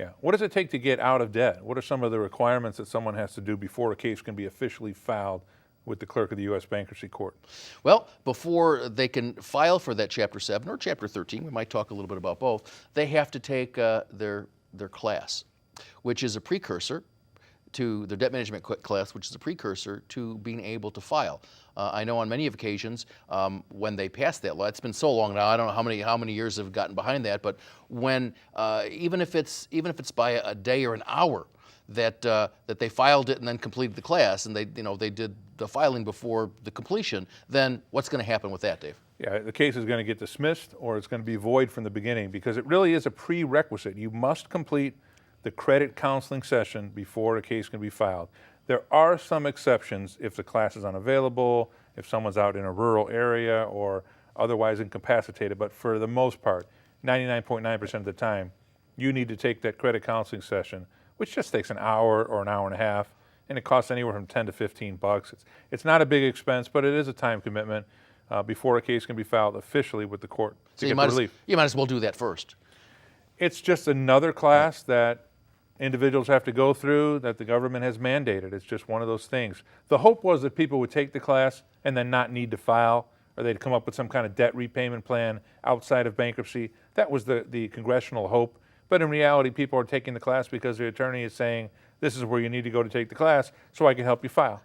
Yeah. What does it take to get out of debt? What are some of the requirements that someone has to do before a case can be officially filed with the clerk of the U.S. Bankruptcy Court? Well, before they can file for that Chapter 7 or Chapter 13, we might talk a little bit about both, they have to take their class, which is a precursor to the debt management class, which is a precursor to being able to file. I know on many of occasions when they passed that law, it's been so long now, I don't know how many years have gotten behind that, but when even if it's by a day or an hour that they filed it and then completed the class, and they did the filing before the completion, then what's going to happen with that, Dave? Yeah, the case is going to get dismissed, or it's going to be void from the beginning, because it really is a prerequisite. You must complete the credit counseling session before a case can be filed. There are some exceptions if the class is unavailable, if someone's out in a rural area or otherwise incapacitated, but for the most part, 99.9% of the time, you need to take that credit counseling session, which just takes an hour or an hour and a half, and it costs anywhere from 10 to 15 bucks. It's not a big expense, but it is a time commitment before a case can be filed officially with the court to get the relief. You might as well do that first. It's just another class that individuals have to go through that the government has mandated. It's just one of those things. The hope was that people would take the class and then not need to file, or they'd come up with some kind of debt repayment plan outside of bankruptcy. That was the congressional hope. But in reality, people are taking the class because the attorney is saying, this is where you need to go to take the class so I can help you file.